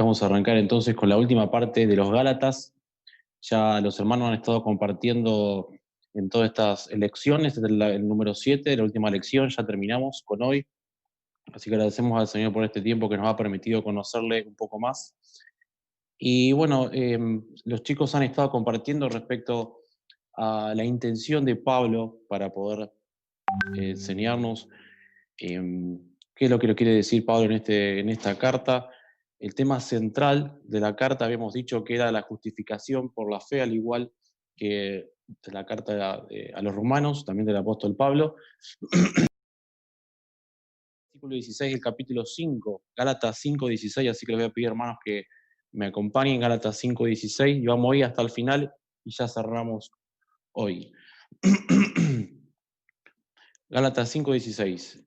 Vamos a arrancar entonces con la última parte de los Gálatas. Ya los hermanos han estado compartiendo en todas estas lecciones, desde el número 7, la última lección, ya terminamos con hoy. Así que agradecemos al Señor por este tiempo que nos ha permitido conocerle un poco más. Y bueno, los chicos han estado compartiendo respecto a la intención de Pablo para poder enseñarnos qué es lo que le quiere decir Pablo en esta carta. El tema central de la carta habíamos dicho que era la justificación por la fe, al igual que de la carta a los romanos, también del apóstol Pablo. Versículo 16 del capítulo 5, Gálatas 5:16, así que les voy a pedir, hermanos, que me acompañen, Gálatas 5:16, y vamos a ir hasta el final y ya cerramos hoy. Gálatas 5:16.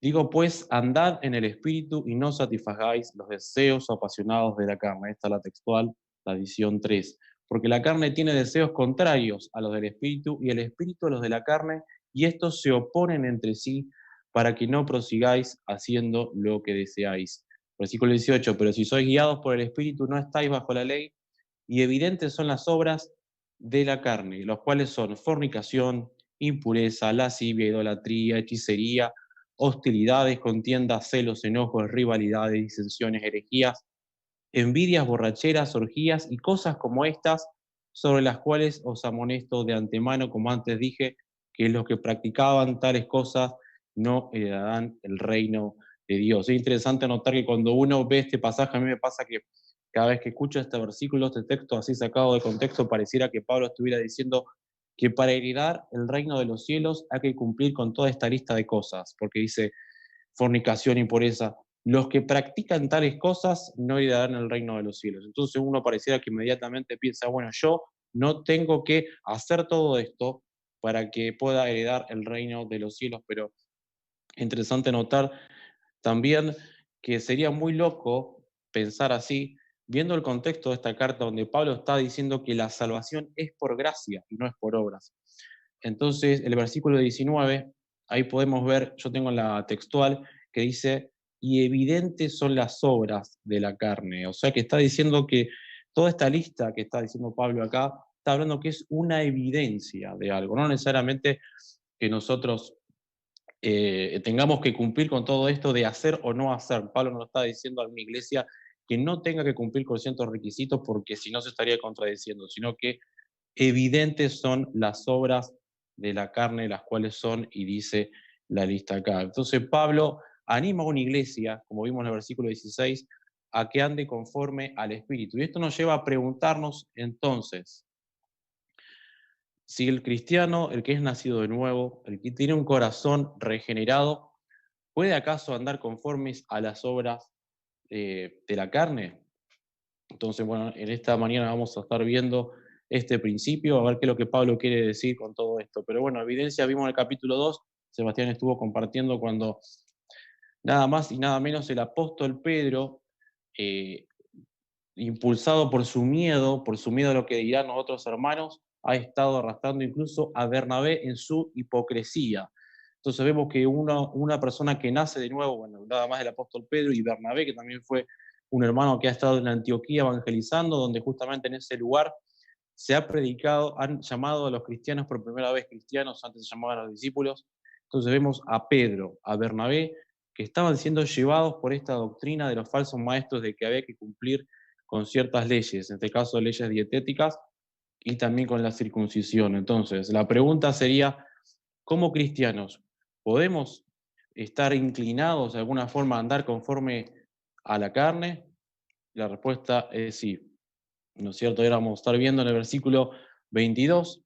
Digo pues, andad en el espíritu y no satisfagáis los deseos apasionados de la carne. Esta es la textual, la edición 3. Porque la carne tiene deseos contrarios a los del espíritu y el espíritu a los de la carne, y estos se oponen entre sí para que no prosigáis haciendo lo que deseáis. Versículo 18. Pero si sois guiados por el espíritu, no estáis bajo la ley, y evidentes son las obras de la carne, los cuales son fornicación, impureza, lascivia, idolatría, hechicería, hostilidades, contiendas, celos, enojos, rivalidades, disensiones, herejías, envidias, borracheras, orgías y cosas como estas, sobre las cuales os amonesto de antemano, como antes dije, que los que practicaban tales cosas no heredarán el reino de Dios. Es interesante notar que cuando uno ve este pasaje, a mí me pasa que cada vez que escucho este versículo, este texto así sacado de contexto, pareciera que Pablo estuviera diciendo que para heredar el reino de los cielos hay que cumplir con toda esta lista de cosas, porque dice fornicación, impureza. Los que practican tales cosas no heredarán el reino de los cielos. Entonces uno pareciera que inmediatamente piensa, bueno, yo no tengo que hacer todo esto para que pueda heredar el reino de los cielos, pero interesante notar también que sería muy loco pensar así, viendo el contexto de esta carta donde Pablo está diciendo que la salvación es por gracia y no es por obras. Entonces, el versículo 19, ahí podemos ver, yo tengo la textual, que dice, y evidentes son las obras de la carne. O sea que está diciendo que toda esta lista que está diciendo Pablo acá, está hablando que es una evidencia de algo, no necesariamente que nosotros tengamos que cumplir con todo esto de hacer o no hacer. Pablo nos está diciendo a una iglesia que no tenga que cumplir con ciertos requisitos porque si no se estaría contradiciendo, sino que evidentes son las obras de la carne, las cuales son, y dice la lista acá. Entonces Pablo anima a una iglesia, como vimos en el versículo 16, a que ande conforme al Espíritu. Y esto nos lleva a preguntarnos entonces, si el cristiano, el que es nacido de nuevo, el que tiene un corazón regenerado, ¿puede acaso andar conformes a las obras de la carne? Entonces, bueno, en esta mañana vamos a estar viendo este principio, a ver qué es lo que Pablo quiere decir con todo esto. Pero bueno, evidencia vimos en el capítulo 2, Sebastián estuvo compartiendo cuando nada más y nada menos el apóstol Pedro, eh, impulsado por su miedo a lo que dirán los otros hermanos, ha estado arrastrando incluso a Bernabé en su hipocresía. Entonces vemos que una persona que nace de nuevo, bueno, nada más el apóstol Pedro y Bernabé, que también fue un hermano que ha estado en Antioquía evangelizando, donde justamente en ese lugar se ha predicado, han llamado a los cristianos por primera vez cristianos, antes se llamaban a los discípulos. Entonces vemos a Pedro, a Bernabé, que estaban siendo llevados por esta doctrina de los falsos maestros de que había que cumplir con ciertas leyes, en este caso leyes dietéticas, y también con la circuncisión. Entonces, la pregunta sería, ¿cómo cristianos podemos estar inclinados de alguna forma a andar conforme a la carne? La respuesta es sí, ¿no es cierto? Ahora vamos a estar viendo en el versículo 22,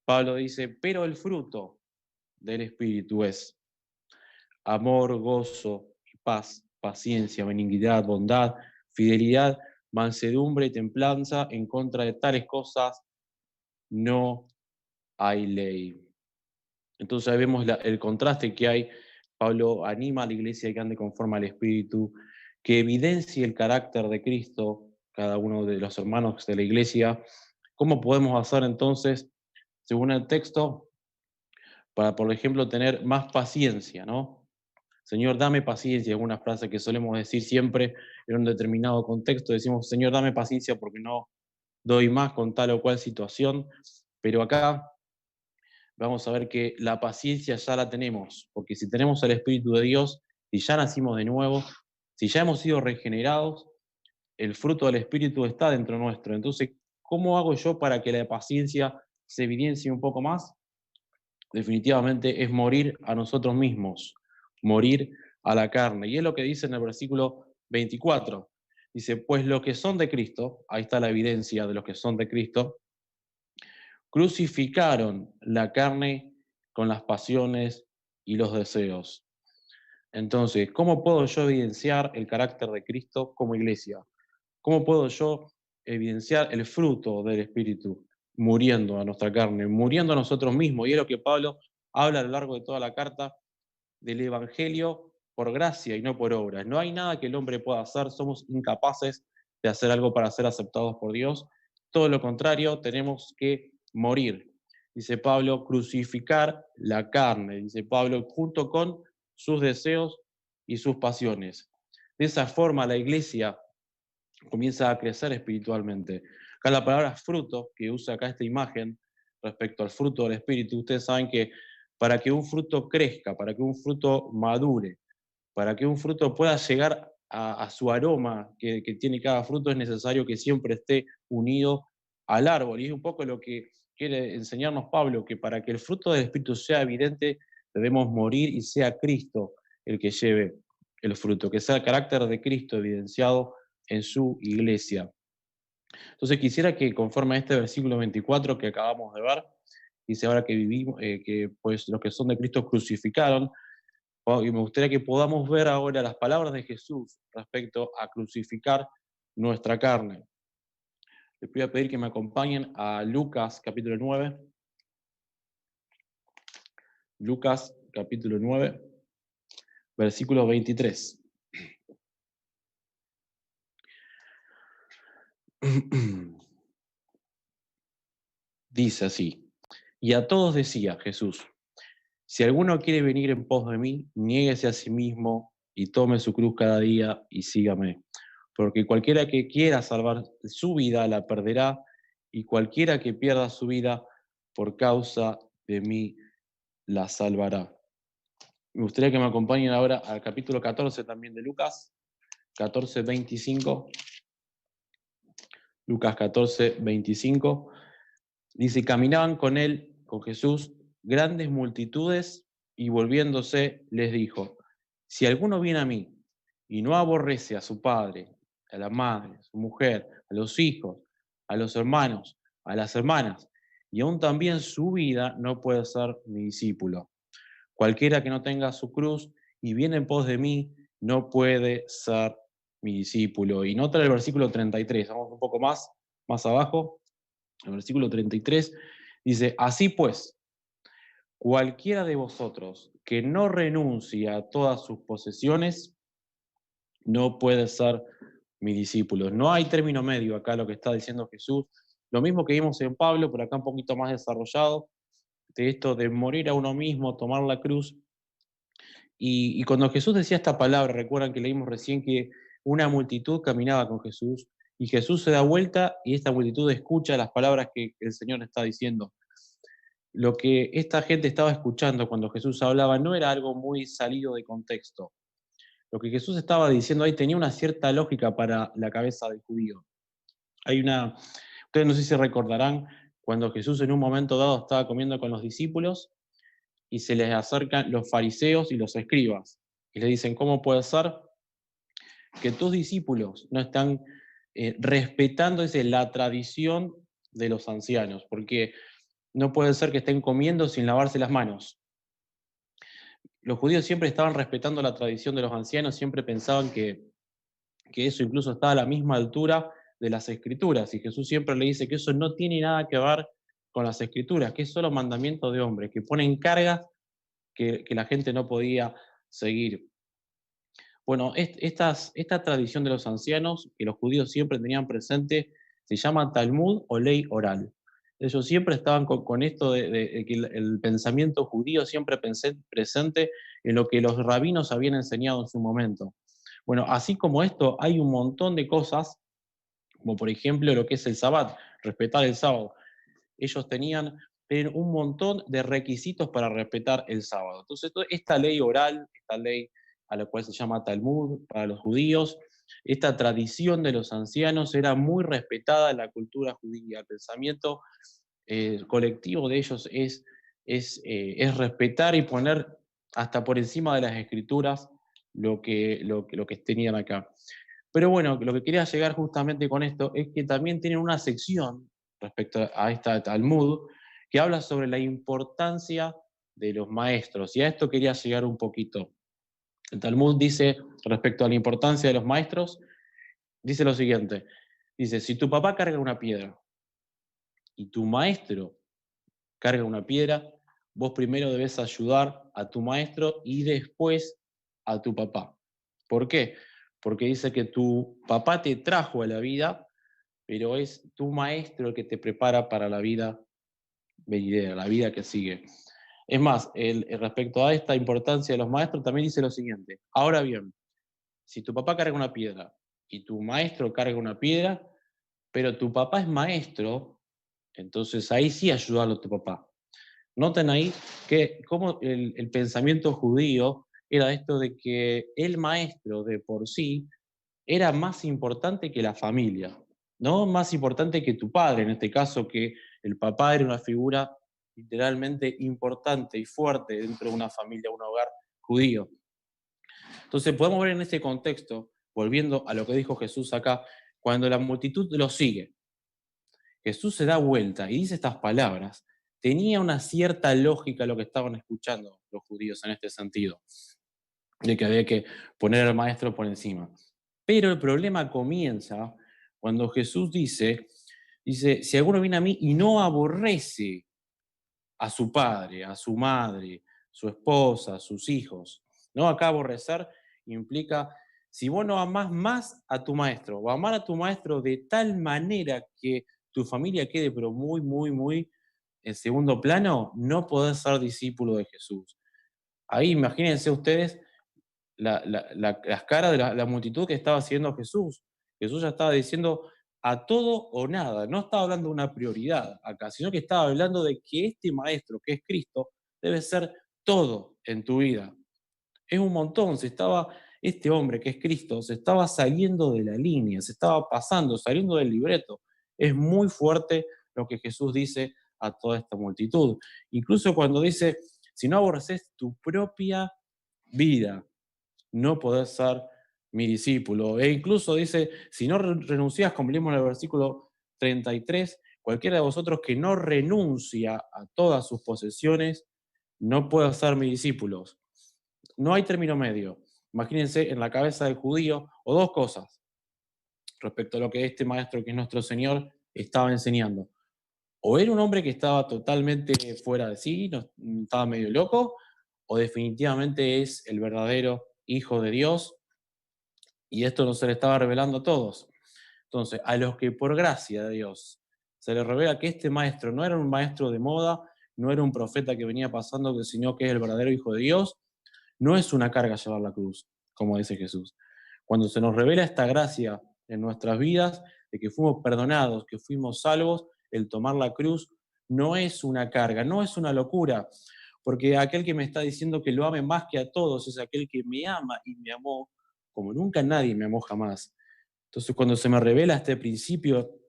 Pablo dice, pero el fruto del Espíritu es amor, gozo, paz, paciencia, benignidad, bondad, fidelidad, mansedumbre, templanza. En contra de tales cosas no hay ley. Entonces ahí vemos el contraste que hay. Pablo anima a la iglesia que ande conforme al Espíritu, que evidencie el carácter de Cristo, cada uno de los hermanos de la iglesia. ¿Cómo podemos hacer entonces, según el texto, para, por ejemplo, tener más paciencia, ¿no? Señor, dame paciencia, alguna frase que solemos decir siempre en un determinado contexto, decimos, Señor, dame paciencia porque no doy más con tal o cual situación, pero acá vamos a ver que la paciencia ya la tenemos, porque si tenemos el Espíritu de Dios, si ya nacimos de nuevo, si ya hemos sido regenerados, el fruto del Espíritu está dentro nuestro. Entonces, ¿cómo hago yo para que la paciencia se evidencie un poco más? Definitivamente es morir a nosotros mismos, morir a la carne. Y es lo que dice en el versículo 24. Dice, pues los que son de Cristo, ahí está la evidencia de los que son de Cristo, crucificaron la carne con las pasiones y los deseos. Entonces, ¿cómo puedo yo evidenciar el carácter de Cristo como iglesia? ¿Cómo puedo yo evidenciar el fruto del Espíritu? Muriendo a nuestra carne, muriendo a nosotros mismos. Y es lo que Pablo habla a lo largo de toda la carta del Evangelio por gracia y no por obras. No hay nada que el hombre pueda hacer, somos incapaces de hacer algo para ser aceptados por Dios. Todo lo contrario, tenemos que morir. Dice Pablo, crucificar la carne, dice Pablo, junto con sus deseos y sus pasiones. De esa forma la iglesia comienza a crecer espiritualmente. Acá la palabra fruto, que usa acá esta imagen respecto al fruto del Espíritu, ustedes saben que para que un fruto crezca, para que un fruto madure, para que un fruto pueda llegar a su aroma que tiene cada fruto, es necesario que siempre esté unido al árbol. Y es un poco lo que quiere enseñarnos Pablo, que para que el fruto del Espíritu sea evidente, debemos morir y sea Cristo el que lleve el fruto, que sea el carácter de Cristo evidenciado en su iglesia. Entonces quisiera que conforme a este versículo 24 que acabamos de ver, dice ahora que vivimos, que pues los que son de Cristo crucificaron, y me gustaría que podamos ver ahora las palabras de Jesús respecto a crucificar nuestra carne. Les voy a pedir que me acompañen a Lucas capítulo 9. Lucas capítulo 9, versículo 23. Dice así, y a todos decía Jesús, si alguno quiere venir en pos de mí, niéguese a sí mismo y tome su cruz cada día y sígame. Porque cualquiera que quiera salvar su vida la perderá, y cualquiera que pierda su vida por causa de mí la salvará. Me gustaría que me acompañen ahora al capítulo 14 también de Lucas, 14:25. Lucas 14:25. Dice, caminaban con él, con Jesús, grandes multitudes, y volviéndose les dijo, si alguno viene a mí y no aborrece a su padre, a la madre, a su mujer, a los hijos, a los hermanos, a las hermanas, y aún también su vida, no puede ser mi discípulo. Cualquiera que no tenga su cruz y viene en pos de mí, no puede ser mi discípulo. Y nota el versículo 33, vamos un poco más abajo. El versículo 33 dice, así pues, cualquiera de vosotros que no renuncie a todas sus posesiones, no puede ser mi discípulo. No hay término medio acá lo que está diciendo Jesús. Lo mismo que vimos en Pablo, pero acá un poquito más desarrollado, de esto de morir a uno mismo, tomar la cruz. Y cuando Jesús decía esta palabra, recuerdan que leímos recién que una multitud caminaba con Jesús y Jesús se da vuelta y esta multitud escucha las palabras que el Señor está diciendo. Lo que esta gente estaba escuchando cuando Jesús hablaba no era algo muy salido de contexto. Lo que Jesús estaba diciendo ahí tenía una cierta lógica para la cabeza del judío. Ustedes no sé si recordarán, cuando Jesús en un momento dado estaba comiendo con los discípulos y se les acercan los fariseos y los escribas y le dicen, ¿cómo puede ser que tus discípulos no están respetando la tradición de los ancianos? Porque no puede ser que estén comiendo sin lavarse las manos. Los judíos siempre estaban respetando la tradición de los ancianos, siempre pensaban que eso incluso estaba a la misma altura de las escrituras, y Jesús siempre le dice que eso no tiene nada que ver con las escrituras, que es solo mandamiento de hombres, que ponen cargas que la gente no podía seguir. Bueno, esta tradición de los ancianos, que los judíos siempre tenían presente, se llama Talmud o ley oral. Ellos siempre estaban con esto de que el pensamiento judío siempre presente en lo que los rabinos habían enseñado en su momento. Bueno, así como esto, hay un montón de cosas, como por ejemplo lo que es el Sabbat, respetar el sábado. Ellos tenían un montón de requisitos para respetar el sábado. Entonces, esta ley oral, esta ley a la cual se llama Talmud para los judíos, esta tradición de los ancianos era muy respetada en la cultura judía. El pensamiento colectivo de ellos es respetar y poner hasta por encima de las escrituras lo que tenían acá. Pero bueno, lo que quería llegar justamente con esto es que también tienen una sección respecto a esta Talmud que habla sobre la importancia de los maestros. Y a esto quería llegar un poquito. El Talmud dice, respecto a la importancia de los maestros, dice lo siguiente. Dice, si tu papá carga una piedra y tu maestro carga una piedra, vos primero debes ayudar a tu maestro y después a tu papá. ¿Por qué? Porque dice que tu papá te trajo a la vida, pero es tu maestro el que te prepara para la vida venidera, la vida que sigue. Es más, respecto a esta importancia de los maestros, también dice lo siguiente. Ahora bien, si tu papá carga una piedra y tu maestro carga una piedra, pero tu papá es maestro, entonces ahí sí ayudarlo a tu papá. Noten ahí que como el pensamiento judío era esto de que el maestro de por sí era más importante que la familia, ¿no? Más importante que tu padre, en este caso, que el papá era una figura literalmente importante y fuerte dentro de una familia, un hogar judío. Entonces podemos ver en este contexto, volviendo a lo que dijo Jesús acá, cuando la multitud lo sigue, Jesús se da vuelta y dice estas palabras. Tenía una cierta lógica lo que estaban escuchando los judíos en este sentido, de que había que poner al maestro por encima. Pero el problema comienza cuando Jesús dice, si alguno viene a mí y no aborrece a su padre, a su madre, su esposa, sus hijos, ¿no? Acá aborrecer implica, si vos no amás más a tu maestro, o amar a tu maestro de tal manera que tu familia quede pero muy, muy, muy en segundo plano, no podés ser discípulo de Jesús. Ahí imagínense ustedes las caras de la multitud que estaba haciendo Jesús. Jesús ya estaba diciendo a todo o nada, no estaba hablando de una prioridad acá, sino que estaba hablando de que este maestro, que es Cristo, debe ser todo en tu vida. Es un montón, este hombre que es Cristo, se estaba saliendo de la línea, se estaba pasando, saliendo del libreto. Es muy fuerte lo que Jesús dice a toda esta multitud. Incluso cuando dice, si no aborreces tu propia vida, no podés ser mi discípulo. E incluso dice, si no renuncias, como leemos en el versículo 33, cualquiera de vosotros que no renuncia a todas sus posesiones, no puede ser mis discípulos. No hay término medio. Imagínense en la cabeza del judío, o dos cosas respecto a lo que este maestro, que es nuestro Señor, estaba enseñando. O era un hombre que estaba totalmente fuera de sí, estaba medio loco, o definitivamente es el verdadero Hijo de Dios, y esto no se le estaba revelando a todos. Entonces, a los que por gracia de Dios se les revela que este maestro no era un maestro de moda, no era un profeta que venía pasando, sino que es el verdadero Hijo de Dios, no es una carga llevar la cruz, como dice Jesús. Cuando se nos revela esta gracia en nuestras vidas, de que fuimos perdonados, que fuimos salvos, el tomar la cruz no es una carga, no es una locura, porque aquel que me está diciendo que lo ame más que a todos es aquel que me ama y me amó como nunca nadie me amó jamás. Entonces, cuando se me revela este principio,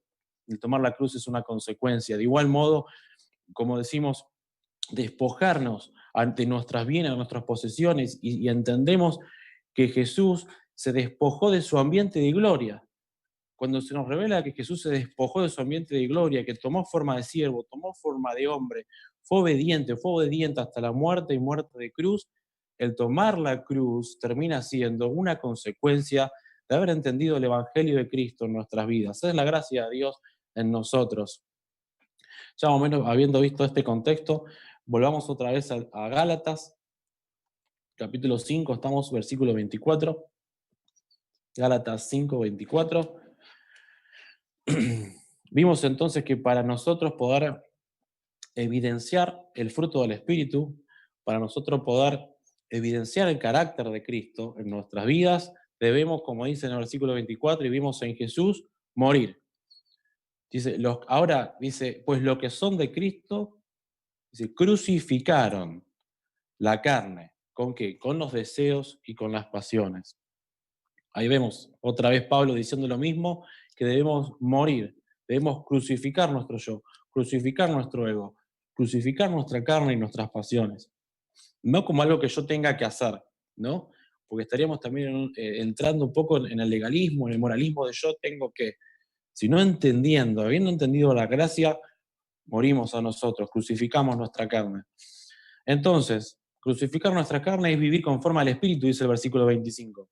el tomar la cruz es una consecuencia. De igual modo, como decimos, despojarnos ante nuestras bienes, nuestras posesiones, y entendemos que Jesús se despojó de su ambiente de gloria. Cuando se nos revela que Jesús se despojó de su ambiente de gloria, que tomó forma de siervo, tomó forma de hombre, fue obediente hasta la muerte y muerte de cruz, el tomar la cruz termina siendo una consecuencia de haber entendido el Evangelio de Cristo en nuestras vidas. Esa es la gracia de Dios en nosotros. Ya más o menos habiendo visto este contexto, volvamos otra vez a Gálatas, capítulo 5, estamos versículo 24. Gálatas 5, 24. Vimos entonces que para nosotros poder evidenciar el fruto del Espíritu, para nosotros poder evidenciar el carácter de Cristo en nuestras vidas, debemos, como dice en el versículo 24, y vimos en Jesús, morir. Dice, ahora dice, pues lo que son de Cristo, dice, crucificaron la carne. ¿Con qué? Con los deseos y con las pasiones. Ahí vemos otra vez Pablo diciendo lo mismo, que debemos morir, debemos crucificar nuestro yo, crucificar nuestro ego, crucificar nuestra carne y nuestras pasiones. No como algo que yo tenga que hacer, ¿no? Porque estaríamos también entrando un poco en el legalismo, en el moralismo de yo tengo que, sino entendiendo, habiendo entendido la gracia, morimos a nosotros, crucificamos nuestra carne. Entonces, crucificar nuestra carne es vivir conforme al Espíritu, dice el versículo 25.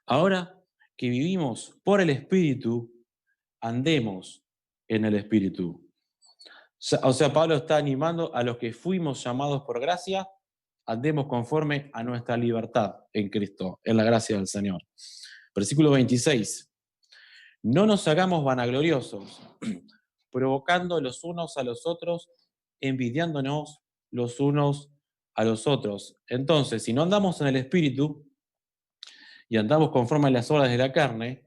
Ahora que vivimos por el Espíritu, andemos en el Espíritu. O sea, Pablo está animando a los que fuimos llamados por gracia, andemos conforme a nuestra libertad en Cristo, en la gracia del Señor. Versículo 26. No nos hagamos vanagloriosos, provocando los unos a los otros, envidiándonos los unos a los otros. Entonces, si no andamos en el Espíritu y andamos conforme a las obras de la carne,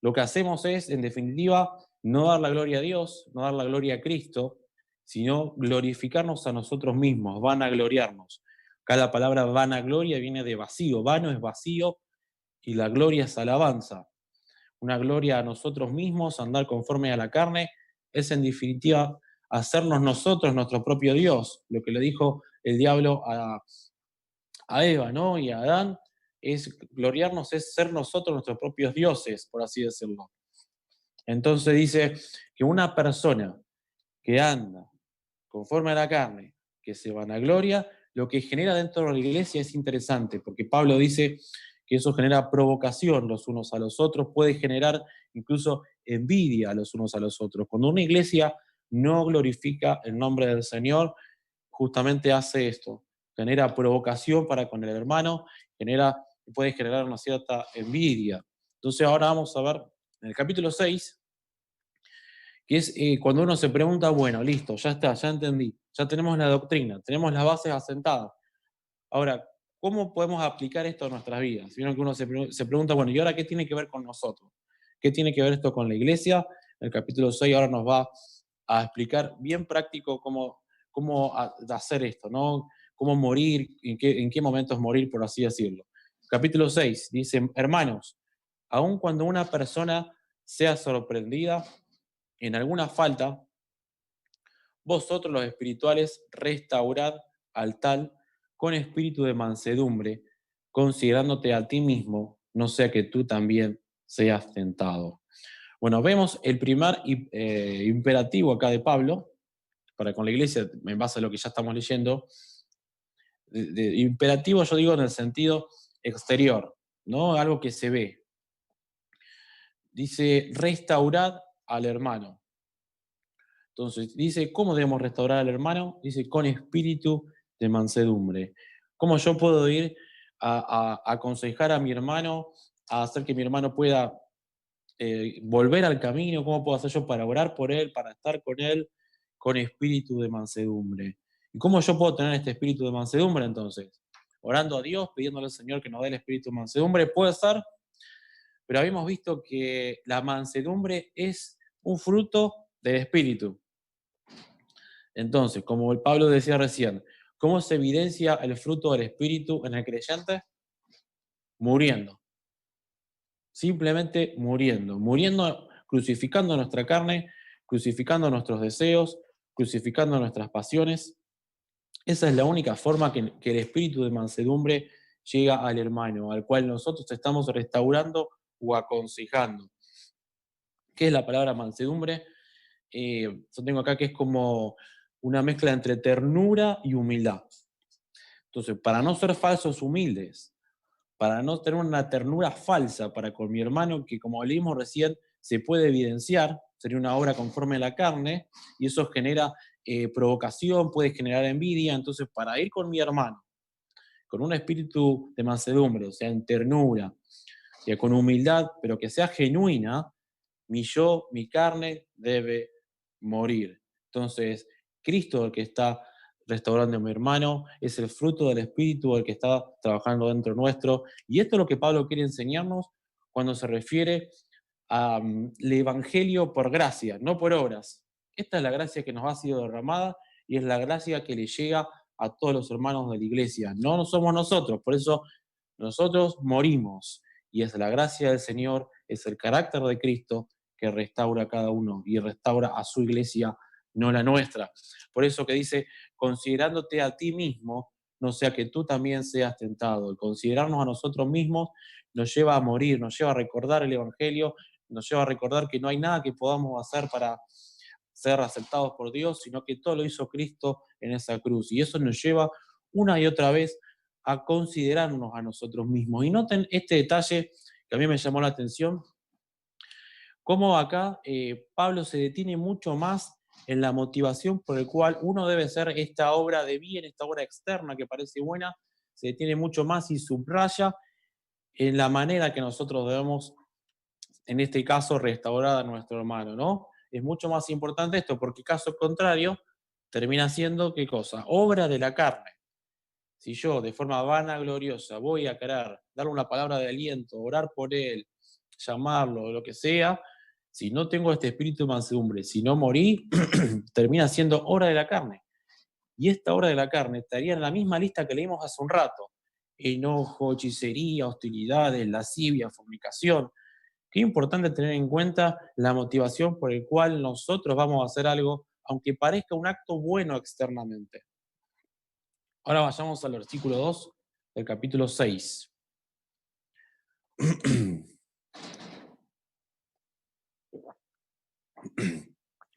lo que hacemos es, en definitiva, no dar la gloria a Dios, no dar la gloria a Cristo, sino glorificarnos a nosotros mismos, vanagloriarnos. Cada palabra vanagloria viene de vacío, vano es vacío y la gloria es alabanza. Una gloria a nosotros mismos, andar conforme a la carne, es en definitiva hacernos nosotros nuestro propio Dios. Lo que le dijo el diablo a Eva, ¿no? Y a Adán, es gloriarnos, es ser nosotros nuestros propios dioses, por así decirlo. Entonces dice que una persona que anda conforme a la carne, que se vanagloria, lo que genera dentro de la iglesia es interesante, porque Pablo dice que eso genera provocación los unos a los otros, puede generar incluso envidia a los unos a los otros. Cuando una iglesia no glorifica el nombre del Señor, justamente hace esto, genera provocación para con el hermano, puede generar una cierta envidia. Entonces ahora vamos a ver en el capítulo 6, que es cuando uno se pregunta, bueno, listo, ya está, ya entendí, ya tenemos la doctrina, tenemos las bases asentadas. Ahora, ¿cómo podemos aplicar esto a nuestras vidas? Vieron que uno se pregunta, bueno, ¿y ahora qué tiene que ver con nosotros? ¿Qué tiene que ver esto con la iglesia? El capítulo 6 ahora nos va a explicar bien práctico cómo hacer esto, ¿no? Cómo morir, en qué momentos morir, por así decirlo. Capítulo 6 dice, hermanos, aun cuando una persona sea sorprendida en alguna falta, vosotros los espirituales restaurad al tal con espíritu de mansedumbre, considerándote a ti mismo, no sea que tú también seas tentado. Bueno, vemos el primer imperativo acá de Pablo, para con la iglesia, en base a lo que ya estamos leyendo, imperativo yo digo en el sentido exterior, ¿no? Algo que se ve. Dice, restaurad al hermano. Entonces, dice, ¿cómo debemos restaurar al hermano? Dice, con espíritu de mansedumbre. ¿Cómo yo puedo ir a aconsejar a mi hermano, a hacer que mi hermano pueda volver al camino? ¿Cómo puedo hacer yo para orar por él, para estar con él, con espíritu de mansedumbre? ¿Y cómo yo puedo tener este espíritu de mansedumbre entonces? Orando a Dios, pidiéndole al Señor que nos dé el espíritu de mansedumbre, puede ser, pero habíamos visto que la mansedumbre es un fruto del espíritu. Entonces, como el Pablo decía recién, ¿cómo se evidencia el fruto del Espíritu en el creyente? Muriendo. Simplemente muriendo. Muriendo, crucificando nuestra carne, crucificando nuestros deseos, crucificando nuestras pasiones. Esa es la única forma que el espíritu de mansedumbre llega al hermano, al cual nosotros estamos restaurando o aconsejando. ¿Qué es la palabra mansedumbre? Yo tengo acá que es como una mezcla entre ternura y humildad. Entonces, para no ser falsos humildes, para no tener una ternura falsa para con mi hermano, que como leímos recién, se puede evidenciar, sería una obra conforme a la carne, y eso genera provocación, puede generar envidia. Entonces, para ir con mi hermano, con un espíritu de mansedumbre, o sea, en ternura, con humildad, pero que sea genuina, Mi yo, mi carne debe morir. Entonces, Cristo, el que está restaurando a mi hermano, es el fruto del Espíritu, el que está trabajando dentro nuestro. Y esto es lo que Pablo quiere enseñarnos cuando se refiere al Evangelio por gracia, no por obras. Esta es la gracia que nos ha sido derramada y es la gracia que le llega a todos los hermanos de la iglesia. No somos nosotros, por eso nosotros morimos. Y es la gracia del Señor, es el carácter de Cristo que restaura a cada uno y restaura a su iglesia, no la nuestra. Por eso que dice, considerándote a ti mismo, no sea que tú también seas tentado. El considerarnos a nosotros mismos nos lleva a morir, nos lleva a recordar el Evangelio, nos lleva a recordar que no hay nada que podamos hacer para ser aceptados por Dios, sino que todo lo hizo Cristo en esa cruz. Y eso nos lleva una y otra vez a considerarnos a nosotros mismos. Y noten este detalle que a mí me llamó la atención, cómo acá Pablo se detiene mucho más en la motivación por el cual uno debe hacer esta obra de bien, esta obra externa que parece buena, se detiene mucho más y subraya en la manera que nosotros debemos, en este caso, restaurar a nuestro hermano, ¿no? Es mucho más importante esto, porque caso contrario, termina siendo, ¿qué cosa? Obra de la carne. Si yo, de forma vanagloriosa, voy a querer darle una palabra de aliento, orar por él, llamarlo, lo que sea, si no tengo este espíritu de mansedumbre, si no morí, termina siendo obra de la carne. Y esta obra de la carne estaría en la misma lista que leímos hace un rato. Enojo, hechicería, hostilidades, lascivia, fornicación. Qué importante tener en cuenta la motivación por el cual nosotros vamos a hacer algo, aunque parezca un acto bueno externamente. Ahora vayamos al versículo 2 del capítulo 6.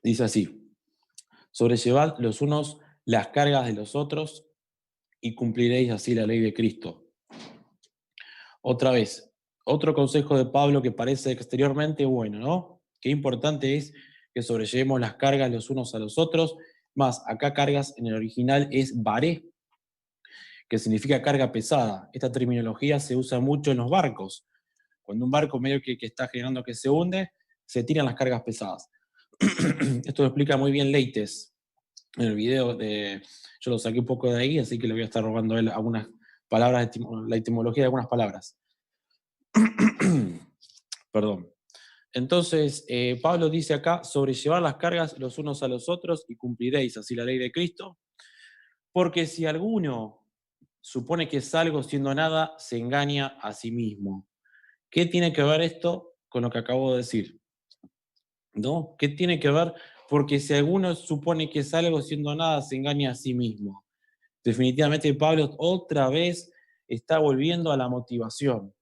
Dice así: sobrellevad los unos las cargas de los otros y cumpliréis así la ley de Cristo. Otra vez, otro consejo de Pablo que parece exteriormente bueno, ¿no? Qué importante es que sobrellevemos las cargas los unos a los otros, más acá cargas en el original es baré, que significa carga pesada. Esta terminología se usa mucho en los barcos. Cuando un barco medio que está generando que se hunde, se tiran las cargas pesadas. Esto lo explica muy bien Leites en el video yo lo saqué un poco de ahí, así que le voy a estar robando a él algunas palabras, la etimología de algunas palabras. Perdón. Entonces, Pablo dice acá, sobrellevar las cargas los unos a los otros y cumpliréis así la ley de Cristo, porque si alguno supone que es algo siendo nada, se engaña a sí mismo. ¿Qué tiene que ver esto con lo que acabo de decir? ¿No? ¿Qué tiene que ver? Porque si alguno supone que es algo siendo nada, se engaña a sí mismo. Definitivamente Pablo otra vez está volviendo a la motivación.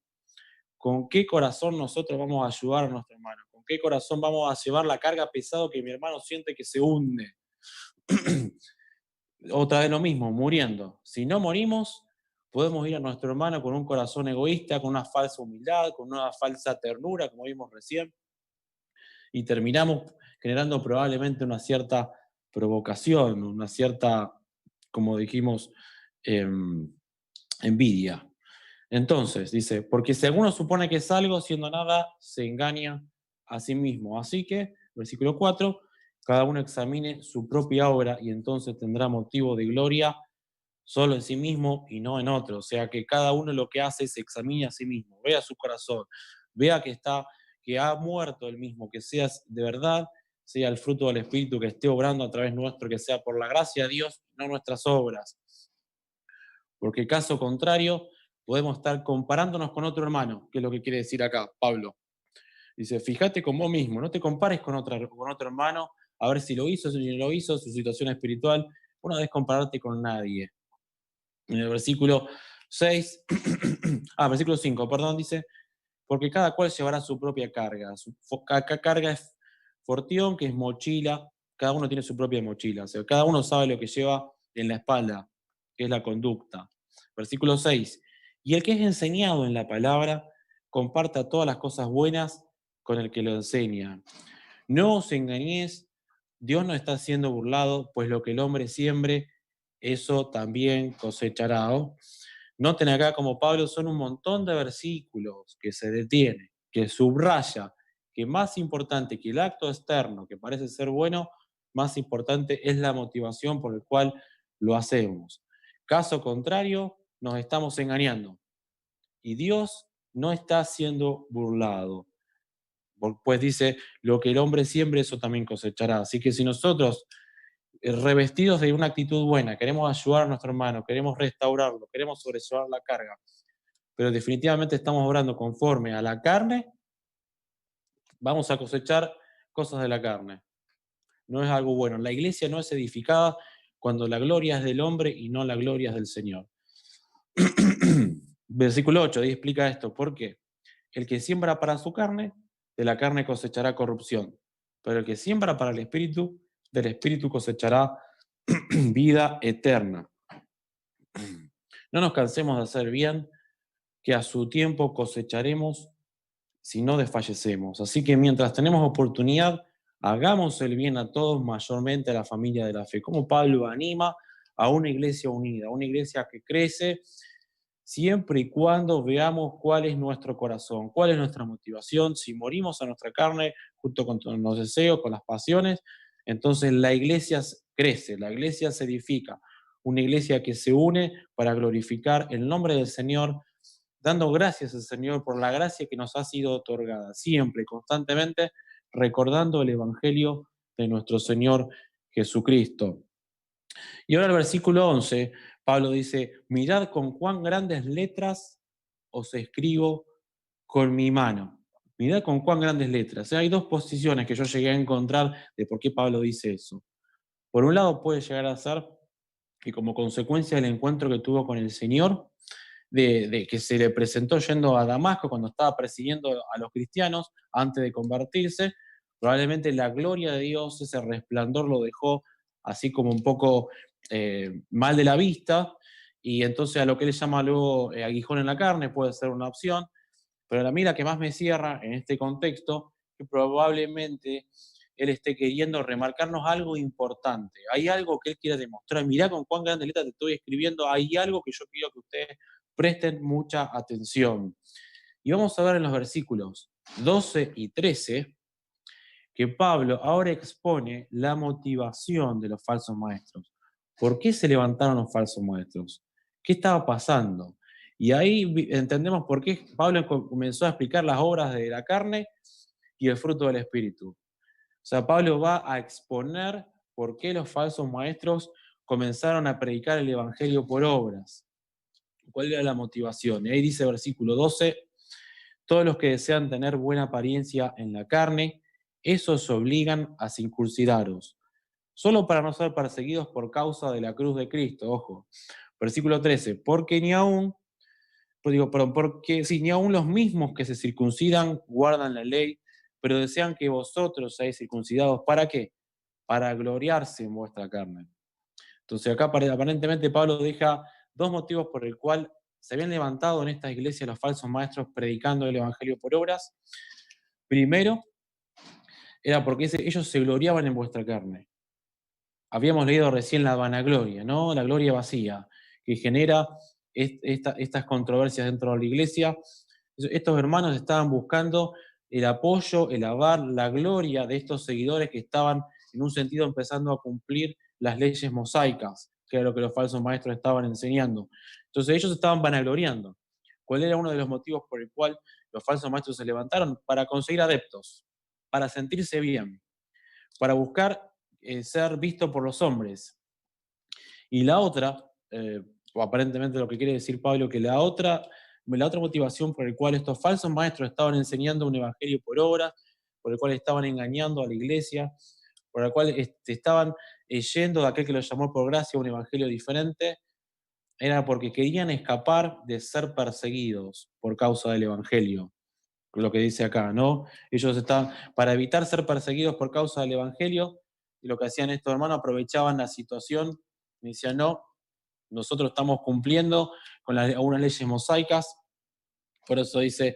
¿Con qué corazón nosotros vamos a ayudar a nuestro hermano? ¿Con qué corazón vamos a llevar la carga pesada que mi hermano siente que se hunde? Otra vez lo mismo, muriendo. Si no morimos, podemos ir a nuestro hermano con un corazón egoísta, con una falsa humildad, con una falsa ternura, como vimos recién, y terminamos generando probablemente una cierta provocación, una cierta, como dijimos, envidia. Entonces, dice, porque si alguno supone que es algo, siendo nada, se engaña a sí mismo. Así que, versículo 4, cada uno examine su propia obra y entonces tendrá motivo de gloria solo en sí mismo y no en otro. O sea, que cada uno lo que hace es examine a sí mismo, vea su corazón, vea que ha muerto el mismo, que sea de verdad, sea el fruto del Espíritu que esté obrando a través nuestro, que sea por la gracia de Dios, no nuestras obras. Porque caso contrario, podemos estar comparándonos con otro hermano, que es lo que quiere decir acá Pablo. Dice, fíjate con vos mismo, no te compares con otro hermano, a ver si lo hizo, si no lo hizo, su situación espiritual. Una vez compararte con nadie. En el versículo 6, versículo 5, perdón, dice, porque cada cual llevará su propia carga. Acá carga es fortión, que es mochila, cada uno tiene su propia mochila, o sea, cada uno sabe lo que lleva en la espalda, que es la conducta. Versículo 6, y el que es enseñado en la palabra, comparta todas las cosas buenas con el que lo enseña. No os engañéis, Dios no está siendo burlado, pues lo que el hombre siembre, eso también cosechará. ¿No? Noten acá como Pablo son un montón de versículos que se detiene, que subraya, que más importante que el acto externo, que parece ser bueno, más importante es la motivación por la cual lo hacemos. Caso contrario, nos estamos engañando y Dios no está siendo burlado. Pues dice, lo que el hombre siembre, eso también cosechará. Así que si nosotros, revestidos de una actitud buena, queremos ayudar a nuestro hermano, queremos restaurarlo, queremos sobrellevar la carga, pero definitivamente estamos obrando conforme a la carne, vamos a cosechar cosas de la carne. No es algo bueno. La iglesia no es edificada cuando la gloria es del hombre y no la gloria es del Señor. Versículo 8 ahí explica esto. ¿Por qué? El que siembra para su carne, de la carne cosechará corrupción. Pero el que siembra para el espíritu, del espíritu cosechará vida eterna. No nos cansemos de hacer bien, que a su tiempo cosecharemos si no desfallecemos. Así que mientras tenemos oportunidad, hagamos el bien a todos, mayormente a la familia de la fe. Como Pablo anima a una iglesia unida, a una iglesia que crece, siempre y cuando veamos cuál es nuestro corazón, cuál es nuestra motivación. Si morimos a nuestra carne junto con los deseos, con las pasiones, entonces la iglesia crece, la iglesia se edifica. Una iglesia que se une para glorificar el nombre del Señor, dando gracias al Señor por la gracia que nos ha sido otorgada, siempre, constantemente, recordando el Evangelio de nuestro Señor Jesucristo. Y ahora el versículo 11, Pablo dice, mirad con cuán grandes letras os escribo con mi mano. Mirad con cuán grandes letras. O sea, hay dos posiciones que yo llegué a encontrar de por qué Pablo dice eso. Por un lado puede llegar a ser que como consecuencia del encuentro que tuvo con el Señor, de que se le presentó yendo a Damasco cuando estaba persiguiendo a los cristianos antes de convertirse, probablemente la gloria de Dios, ese resplandor lo dejó así como un poco mal de la vista, y entonces a lo que él llama luego aguijón en la carne puede ser una opción, pero la mira que más me cierra en este contexto, que probablemente él esté queriendo remarcarnos algo importante. Hay algo que él quiere demostrar. Mirá con cuán grande letra te estoy escribiendo. Hay algo que yo quiero que ustedes presten mucha atención. Y vamos a ver en los versículos 12 y 13 que Pablo ahora expone la motivación de los falsos maestros. ¿Por qué se levantaron los falsos maestros? ¿Qué estaba pasando? Y ahí entendemos por qué Pablo comenzó a explicar las obras de la carne y el fruto del Espíritu. O sea, Pablo va a exponer por qué los falsos maestros comenzaron a predicar el Evangelio por obras. ¿Cuál era la motivación? Y ahí dice versículo 12, todos los que desean tener buena apariencia en la carne, esos obligan a circuncidaros, solo para no ser perseguidos por causa de la cruz de Cristo, ojo. Versículo 13, porque ni aún, pues digo, perdón, porque si ni aún los mismos que se circuncidan guardan la ley, pero desean que vosotros seáis circuncidados, ¿para qué? Para gloriarse en vuestra carne. Entonces acá aparentemente Pablo deja dos motivos por el cual se habían levantado en estas iglesias los falsos maestros predicando el evangelio por obras. Primero, era porque ellos se gloriaban en vuestra carne. Habíamos leído recién la vanagloria, ¿no? La gloria vacía, que genera estas controversias dentro de la iglesia. Estos hermanos estaban buscando el apoyo, el avar, la gloria de estos seguidores que estaban, en un sentido, empezando a cumplir las leyes mosaicas, que era lo que los falsos maestros estaban enseñando. Entonces ellos estaban vanagloriando. ¿Cuál era uno de los motivos por el cual los falsos maestros se levantaron? Para conseguir adeptos, para sentirse bien, para buscar ser visto por los hombres. Y la otra, aparentemente lo que quiere decir Pablo, que la otra motivación por la cual estos falsos maestros estaban enseñando un evangelio por obras, por el cual estaban engañando a la iglesia, por el cual estaban yendo de aquel que los llamó por gracia a un evangelio diferente, era porque querían escapar de ser perseguidos por causa del evangelio. Lo que dice acá, ¿no? Ellos estaban, para evitar ser perseguidos por causa del evangelio, y lo que hacían estos hermanos, aprovechaban la situación y decían, no, nosotros estamos cumpliendo con algunas leyes mosaicas, por eso dice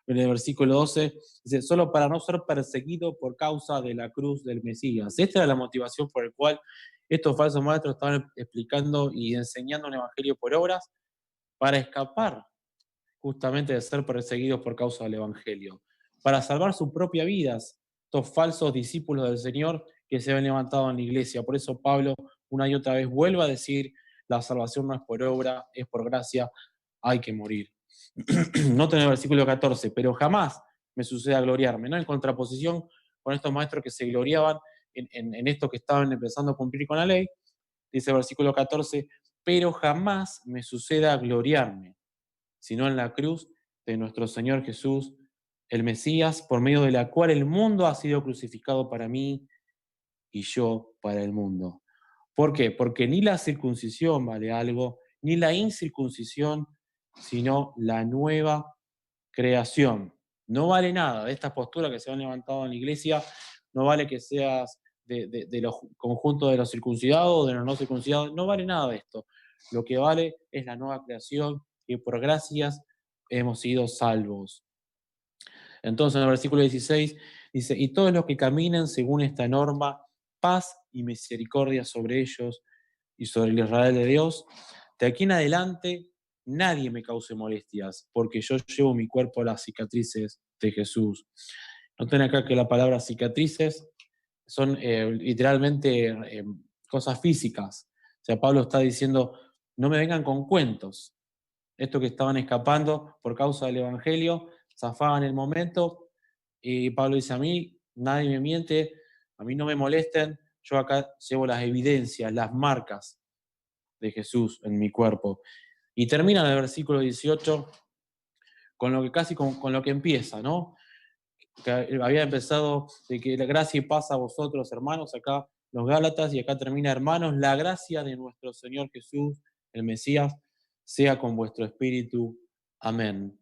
en el versículo 12, dice, solo para no ser perseguido por causa de la cruz del Mesías. Esta era la motivación por la cual estos falsos maestros estaban explicando y enseñando un evangelio por obras, para escapar justamente de ser perseguidos por causa del evangelio. para salvar sus propias vidas, estos falsos discípulos del Señor que se habían levantado en la iglesia. Por eso Pablo una y otra vez vuelve a decir, la salvación no es por obra, es por gracia, hay que morir. Noten el versículo 14, pero jamás me suceda gloriarme, ¿no? En contraposición con estos maestros que se gloriaban en esto que estaban empezando a cumplir con la ley, dice el versículo 14, pero jamás me suceda gloriarme, sino en la cruz de nuestro Señor Jesús, el Mesías, por medio de la cual el mundo ha sido crucificado para mí y yo para el mundo. ¿Por qué? Porque ni la circuncisión vale algo, ni la incircuncisión, sino la nueva creación. No vale nada de estas posturas que se han levantado en la iglesia, no vale que seas de los conjuntos de los circuncidados o de los no circuncidados, no vale nada de esto. Lo que vale es la nueva creación, que por gracias hemos sido salvos. Entonces en el versículo 16 dice, y todos los que caminen según esta norma, paz y misericordia sobre ellos y sobre el Israel de Dios, de aquí en adelante nadie me cause molestias, porque yo llevo mi cuerpo a las cicatrices de Jesús. Noten acá que la palabra cicatrices son literalmente cosas físicas. O sea, Pablo está diciendo, no me vengan con cuentos. Estos que estaban escapando por causa del Evangelio, zafaban el momento, y Pablo dice, a mí nadie me miente, a mí no me molesten, yo acá llevo las evidencias, las marcas de Jesús en mi cuerpo. Y termina en el versículo 18 con lo que casi con lo que empieza, ¿no? Que había empezado de que la gracia y paz a vosotros, hermanos, acá los Gálatas, y acá termina, hermanos, la gracia de nuestro Señor Jesús, el Mesías, sea con vuestro espíritu. Amén.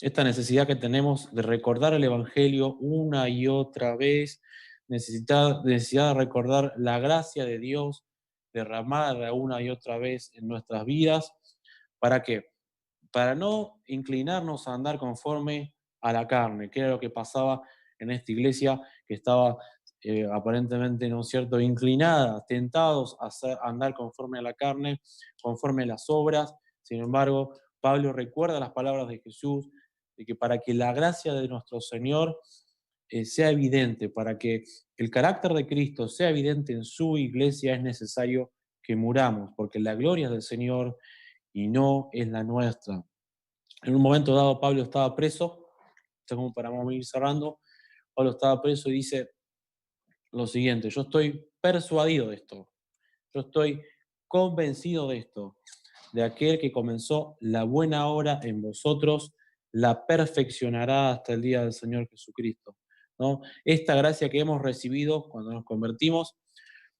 Esta necesidad que tenemos de recordar el Evangelio una y otra vez, necesidad de recordar la gracia de Dios derramada una y otra vez en nuestras vidas. ¿Para qué? Para no inclinarnos a andar conforme a la carne, que era lo que pasaba en esta iglesia que estaba aparentemente, ¿no es cierto?, inclinada, tentados a andar conforme a la carne, conforme a las obras. Sin embargo, Pablo recuerda las palabras de Jesús, de que para que la gracia de nuestro Señor sea evidente, para que el carácter de Cristo sea evidente en su iglesia, es necesario que muramos, porque la gloria es del Señor y no es la nuestra. En un momento dado, Pablo estaba preso, esto como para ir cerrando, Pablo estaba preso y dice lo siguiente, yo estoy persuadido de esto, yo estoy convencido de esto, de aquel que comenzó la buena obra en vosotros, la perfeccionará hasta el día del Señor Jesucristo, ¿no? Esta gracia que hemos recibido cuando nos convertimos,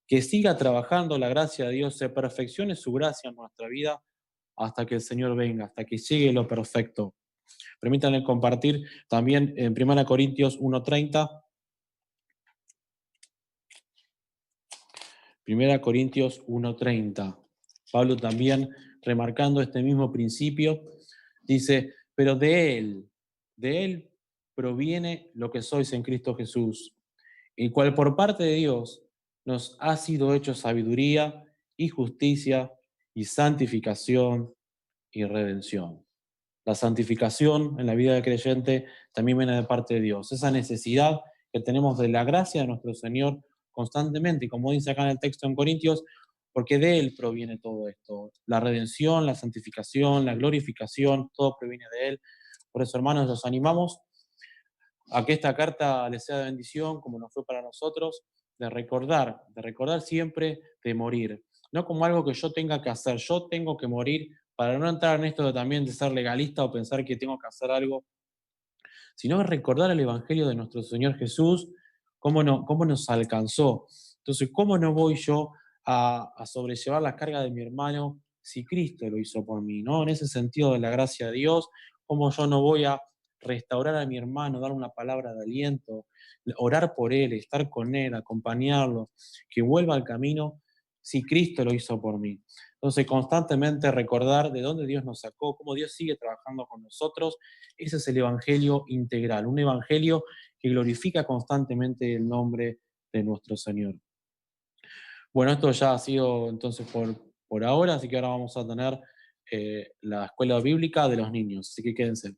que siga trabajando la gracia de Dios, se perfeccione su gracia en nuestra vida hasta que el Señor venga, hasta que llegue lo perfecto. Permítanme compartir también en 1 Corintios 1:30. 1 Corintios 1:30. Pablo también, remarcando este mismo principio, dice, pero de Él proviene lo que sois en Cristo Jesús, el cual por parte de Dios nos ha sido hecho sabiduría y justicia y santificación y redención. La santificación en la vida del creyente también viene de parte de Dios. Esa necesidad que tenemos de la gracia de nuestro Señor constantemente, y como dice acá en el texto en Corintios, porque de Él proviene todo esto. La redención, la santificación, la glorificación, todo proviene de Él. Por eso, hermanos, los animamos a que esta carta les sea de bendición, como nos fue para nosotros, de recordar siempre de morir. No como algo que yo tenga que hacer, yo tengo que morir para no entrar en esto de también de ser legalista o pensar que tengo que hacer algo, sino recordar el Evangelio de nuestro Señor Jesús, cómo nos alcanzó. Entonces, ¿cómo no voy yo a sobrellevar la carga de mi hermano si Cristo lo hizo por mí? ¿No? En ese sentido de la gracia de Dios, ¿cómo yo no voy a restaurar a mi hermano, dar una palabra de aliento, orar por él, estar con él, acompañarlo, que vuelva al camino si Cristo lo hizo por mí? Entonces, constantemente recordar de dónde Dios nos sacó, cómo Dios sigue trabajando con nosotros. Ese es el Evangelio integral, un Evangelio que glorifica constantemente el nombre de nuestro Señor. Bueno, esto ya ha sido entonces por ahora, así que ahora vamos a tener la escuela bíblica de los niños, así que quédense.